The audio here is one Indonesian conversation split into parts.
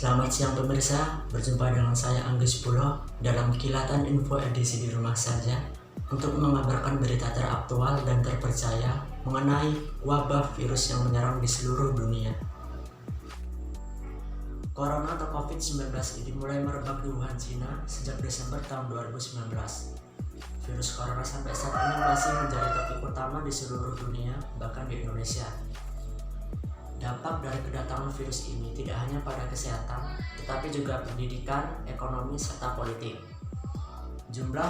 Selamat siang pemirsa, berjumpa dengan saya Anggis Pulo dalam kilatan info edisi di rumah saja untuk mengabarkan berita teraktual dan terpercaya mengenai wabah virus yang menyerang di seluruh dunia. Corona atau COVID-19 ini mulai merebak di Wuhan, Cina sejak Desember tahun 2019. Virus corona sampai saat ini masih menjadi topik utama di seluruh dunia, bahkan di Indonesia. Dampak dari kedatangan virus ini tidak hanya pada kesehatan, tetapi juga pendidikan, ekonomi, serta politik. Jumlah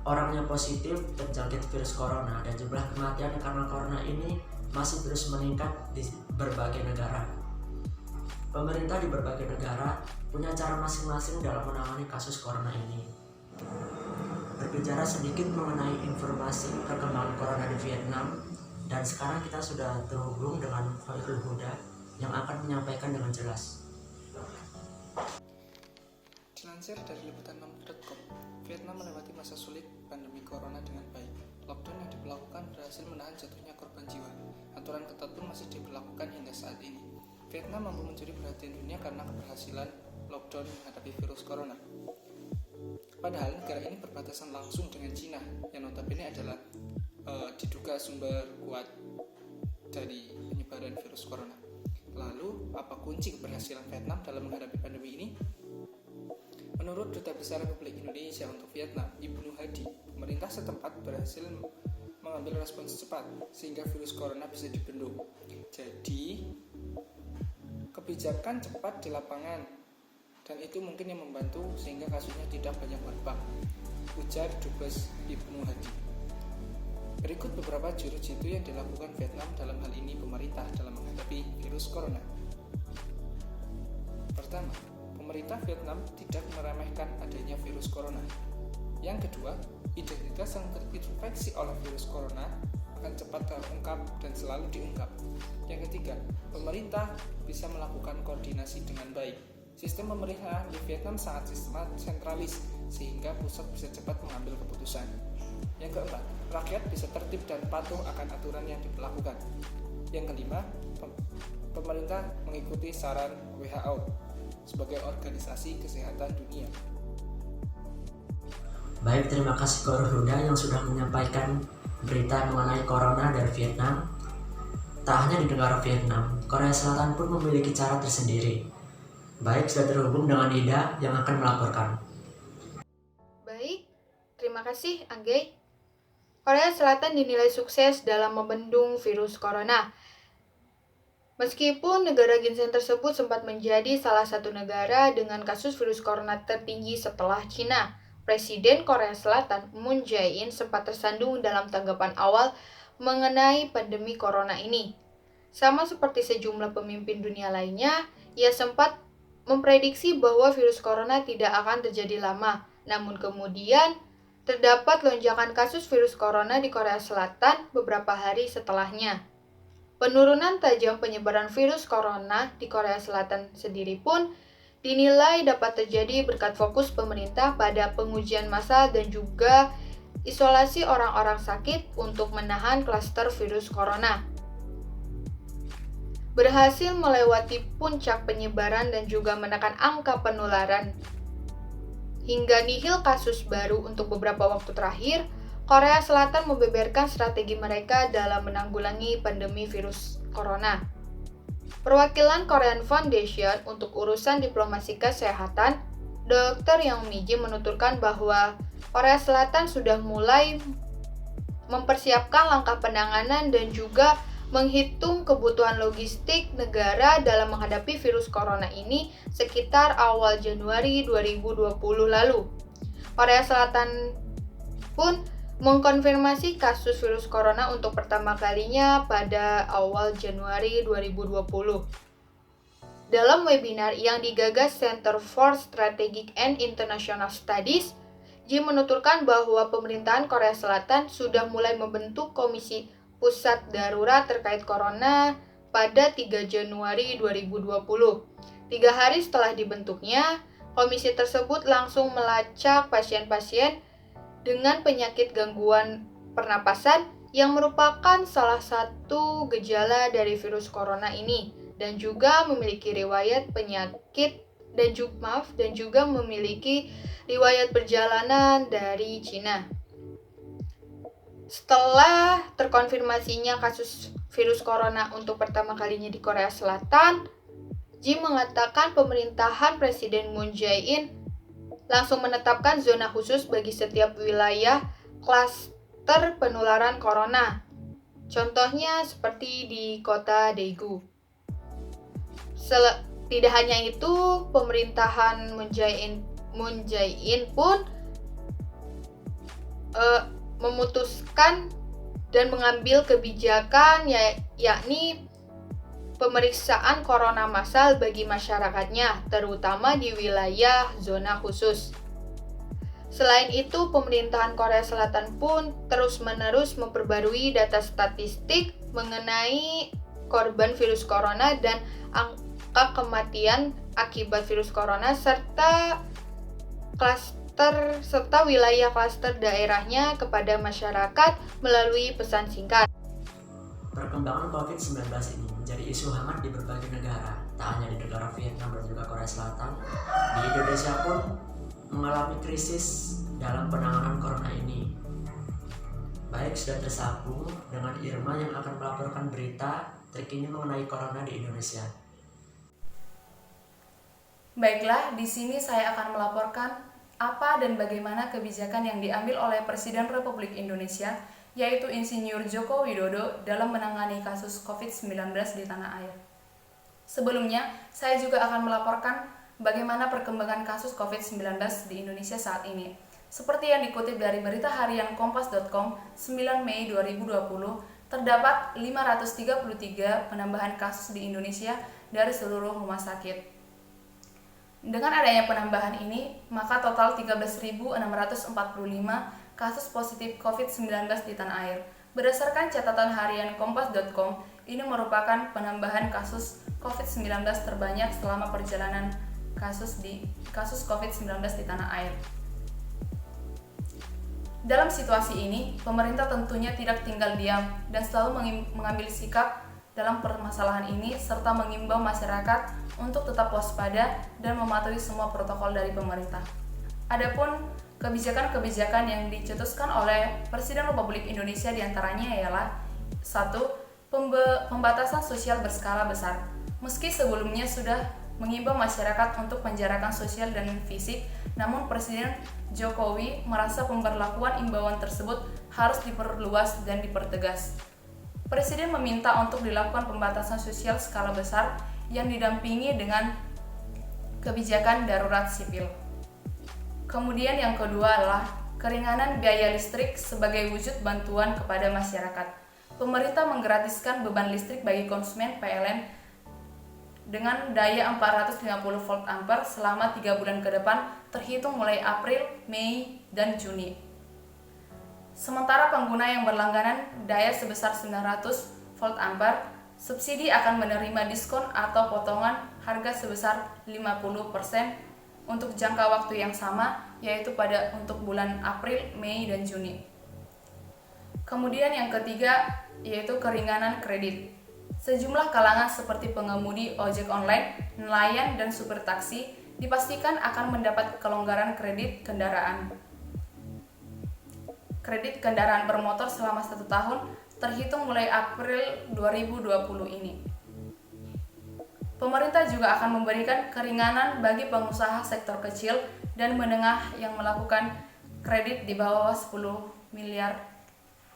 orang yang positif terjangkit virus corona dan jumlah kematian karena corona ini masih terus meningkat di berbagai negara. Pemerintah di berbagai negara punya cara masing-masing dalam menangani kasus corona ini. Berbicara sedikit mengenai informasi perkembangan corona di Vietnam, dan sekarang kita sudah terhubung dengan Khairul Huda yang akan menyampaikan dengan jelas. Dilansir dari liputan6.com, Vietnam melewati masa sulit pandemi corona dengan baik. Lockdown yang diberlakukan berhasil menahan jatuhnya korban jiwa. Aturan ketat pun masih diberlakukan hingga saat ini. Vietnam mampu mencuri perhatian dunia karena keberhasilan lockdown menghadapi virus corona. Padahal negara ini berbatasan langsung dengan Cina, yang notabene adalah diduga sumber kuat dari penyebaran virus corona. Lalu, apa kunci keberhasilan Vietnam dalam menghadapi pandemi ini? Menurut Duta Besar Republik Indonesia untuk Vietnam, Ibnu Hadi, pemerintah setempat berhasil mengambil respons cepat sehingga virus corona bisa dibendung. Jadi, kebijakan cepat di lapangan, dan itu mungkin yang membantu sehingga kasusnya tidak banyak berkembang, ujar Dubes Ibnu Hadi. Berikut beberapa jurus jitu yang dilakukan Vietnam dalam hal ini pemerintah dalam menghadapi virus corona. Pertama, pemerintah Vietnam tidak meremehkan adanya virus corona. Yang kedua, identitas yang terinfeksi oleh virus corona akan cepat terungkap dan selalu diungkap. Yang ketiga, pemerintah bisa melakukan koordinasi dengan baik. Sistem pemerintahan di Vietnam sangat sentralis sehingga pusat bisa cepat mengambil keputusan. Yang keempat, rakyat bisa tertib dan patuh akan aturan yang diberlakukan. Yang kelima, pemerintah mengikuti saran WHO sebagai organisasi kesehatan dunia. Baik, terima kasih Khairul Huda yang sudah menyampaikan berita mengenai corona dari Vietnam. Tak hanya di negara Vietnam, Korea Selatan pun memiliki cara tersendiri. Baik, sudah terhubung dengan Ida yang akan melaporkan. Baik, terima kasih Angge. Korea Selatan dinilai sukses dalam membendung virus corona. Meskipun negara ginseng tersebut sempat menjadi salah satu negara dengan kasus virus corona tertinggi setelah Cina, Presiden Korea Selatan Moon Jae-in sempat tersandung dalam tanggapan awal mengenai pandemi corona ini. Sama seperti sejumlah pemimpin dunia lainnya, ia sempat memprediksi bahwa virus corona tidak akan terjadi lama, namun kemudian terdapat lonjakan kasus virus corona di Korea Selatan beberapa hari setelahnya. Penurunan tajam penyebaran virus corona di Korea Selatan sendiri pun dinilai dapat terjadi berkat fokus pemerintah pada pengujian massal dan juga isolasi orang-orang sakit untuk menahan klaster virus corona. Berhasil melewati puncak penyebaran dan juga menekan angka penularan. Hingga nihil kasus baru untuk beberapa waktu terakhir, Korea Selatan membeberkan strategi mereka dalam menanggulangi pandemi virus corona. Perwakilan Korean Foundation untuk urusan diplomasi kesehatan, Dr. Young Mi-ji menuturkan bahwa Korea Selatan sudah mulai mempersiapkan langkah penanganan dan juga menghitung kebutuhan logistik negara dalam menghadapi virus corona ini sekitar awal Januari 2020 lalu. Korea Selatan pun mengkonfirmasi kasus virus corona untuk pertama kalinya pada awal Januari 2020. Dalam webinar yang digagas Center for Strategic and International Studies, Ji menuturkan bahwa pemerintahan Korea Selatan sudah mulai membentuk komisi pusat darurat terkait corona pada 3 Januari 2020. 3 hari setelah dibentuknya, komisi tersebut langsung melacak pasien-pasien dengan penyakit gangguan pernapasan yang merupakan salah satu gejala dari virus corona ini dan juga memiliki riwayat penyakit dan juga memiliki riwayat perjalanan dari Cina. Setelah terkonfirmasinya kasus virus corona untuk pertama kalinya di Korea Selatan, Ji mengatakan pemerintahan Presiden Moon Jae-in langsung menetapkan zona khusus bagi setiap wilayah klaster penularan corona. Contohnya seperti di kota Daegu. Tidak hanya itu, pemerintahan Moon Jae-in pun memutuskan dan mengambil kebijakan yakni pemeriksaan corona massal bagi masyarakatnya, terutama di wilayah zona khusus. Selain itu, pemerintahan Korea Selatan pun terus-menerus memperbarui data statistik mengenai korban virus corona dan angka kematian akibat virus corona serta wilayah klaster daerahnya kepada masyarakat melalui pesan singkat. Perkembangan COVID-19 ini menjadi isu hangat di berbagai negara, tak hanya di negara Vietnam dan juga Korea Selatan. Di Indonesia pun mengalami krisis dalam penanganan corona ini. Baik, sudah tersambung dengan Irma yang akan melaporkan berita terkini mengenai corona di Indonesia. Baiklah, di sini saya akan melaporkan apa dan bagaimana kebijakan yang diambil oleh Presiden Republik Indonesia, yaitu Insinyur Joko Widodo dalam menangani kasus COVID-19 di tanah air. Sebelumnya, saya juga akan melaporkan bagaimana perkembangan kasus COVID-19 di Indonesia saat ini. Seperti yang dikutip dari berita harian Kompas.com 9 Mei 2020, terdapat 533 penambahan kasus di Indonesia dari seluruh rumah sakit. Dengan adanya penambahan ini, maka total 13.645 kasus positif COVID-19 di tanah air. Berdasarkan catatan harian Kompas.com, ini merupakan penambahan kasus COVID-19 terbanyak selama perjalanan kasus COVID-19 di tanah air. Dalam situasi ini, pemerintah tentunya tidak tinggal diam dan selalu mengambil sikap dalam permasalahan ini serta mengimbau masyarakat untuk tetap waspada dan mematuhi semua protokol dari pemerintah. Adapun kebijakan-kebijakan yang dicetuskan oleh Presiden Republik Indonesia diantaranya ialah 1. Pembatasan sosial berskala besar. Meski sebelumnya sudah mengimbau masyarakat untuk menjarakan sosial dan fisik, namun Presiden Jokowi merasa pemberlakuan imbauan tersebut harus diperluas dan dipertegas. Presiden meminta untuk dilakukan pembatasan sosial skala besar yang didampingi dengan kebijakan darurat sipil. Kemudian yang kedua adalah keringanan biaya listrik sebagai wujud bantuan kepada masyarakat. Pemerintah menggratiskan beban listrik bagi konsumen PLN dengan daya 450 volt ampere selama 3 bulan ke depan terhitung mulai April, Mei, dan Juni. Sementara pengguna yang berlangganan daya sebesar 900 volt ampere, subsidi akan menerima diskon atau potongan harga sebesar 50% untuk jangka waktu yang sama, yaitu untuk bulan April, Mei, dan Juni. Kemudian yang ketiga yaitu keringanan kredit. Sejumlah kalangan seperti pengemudi ojek online, nelayan, dan supir taksi dipastikan akan mendapat kelonggaran kredit kendaraan. Kredit kendaraan bermotor selama 1 tahun terhitung mulai April 2020 ini. Pemerintah juga akan memberikan keringanan bagi pengusaha sektor kecil dan menengah yang melakukan kredit di bawah 10 miliar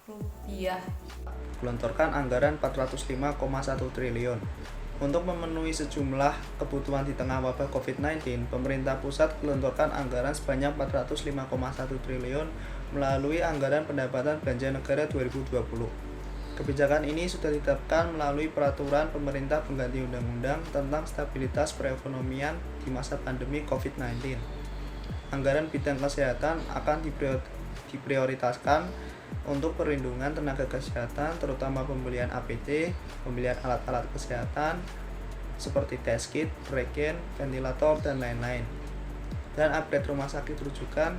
rupiah. Gelontorkan anggaran 405,1 triliun. Untuk memenuhi sejumlah kebutuhan di tengah wabah COVID-19, pemerintah pusat gelontorkan anggaran sebanyak 405,1 triliun melalui anggaran pendapatan belanja negara 2020. Kebijakan ini sudah ditetapkan melalui peraturan pemerintah pengganti undang-undang tentang stabilitas perekonomian di masa pandemi COVID-19. Anggaran bidang kesehatan akan diprioritaskan untuk perlindungan tenaga kesehatan, terutama pembelian APD, pembelian alat-alat kesehatan seperti test kit, regen, ventilator, dan lain-lain, dan upgrade rumah sakit rujukan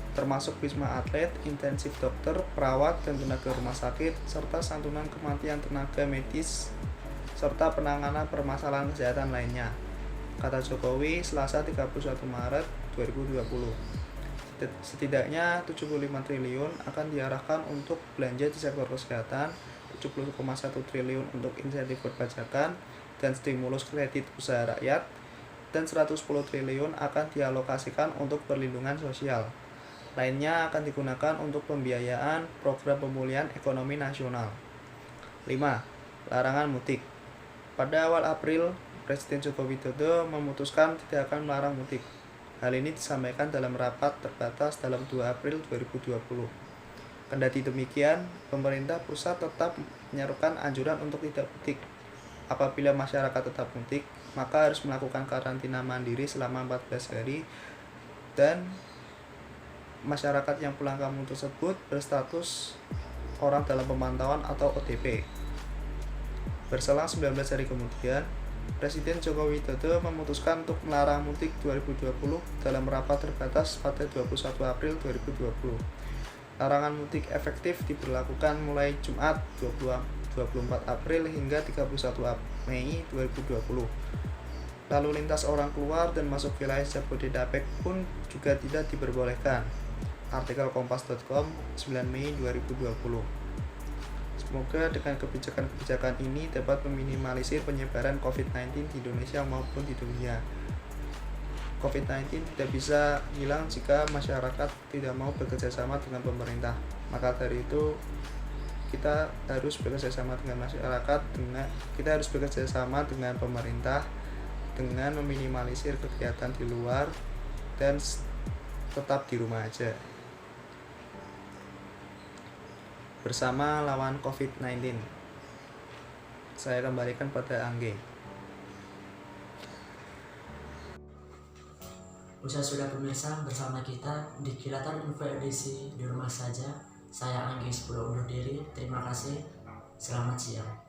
termasuk wisma atlet, intensif dokter, perawat, dan tenaga rumah sakit, serta santunan kematian tenaga medis, serta penanganan permasalahan kesehatan lainnya. kata Jokowi Selasa 31 Maret 2020. Setidaknya 75 triliun akan diarahkan untuk belanja di sektor kesehatan, 70,1 triliun untuk insentif perpajakan dan stimulus kredit usaha rakyat, dan 110 triliun akan dialokasikan untuk perlindungan sosial. Lainnya akan digunakan untuk pembiayaan program pemulihan ekonomi nasional. 5. Larangan mudik. Pada awal April, Presiden Joko Widodo memutuskan tidak akan melarang mudik. Hal ini disampaikan dalam rapat terbatas dalam 2 April 2020. Kendati demikian, pemerintah pusat tetap menyerukan anjuran untuk tidak mudik. Apabila masyarakat tetap mudik, maka harus melakukan karantina mandiri selama 14 hari dan masyarakat yang pulang kampung tersebut berstatus orang dalam pemantauan atau ODP. Berselang 19 hari kemudian, Presiden Joko Widodo memutuskan untuk melarang mudik 2020 dalam rapat terbatas pada 21 April 2020. Larangan mudik efektif diberlakukan mulai Jumat 24 April hingga 31 Mei 2020. Lalu lintas orang keluar dan masuk wilayah Jabodetabek pun juga tidak diperbolehkan. Artikel kompas.com 9 Mei 2020. Semoga dengan kebijakan-kebijakan ini dapat meminimalisir penyebaran COVID-19 di Indonesia maupun di dunia. COVID-19 tidak bisa hilang jika masyarakat tidak mau bekerja sama dengan pemerintah. Maka dari itu kita harus bekerja sama dengan masyarakat, kita harus bekerja sama dengan pemerintah dengan meminimalisir kegiatan di luar dan tetap di rumah aja. Bersama lawan COVID-19. Saya kembalikan pada Angge. Usai sudah pemirsa bersama kita di Kilatan Info edisi di rumah saja. Saya Anggi 10 undur diri. Terima kasih. Selamat siang.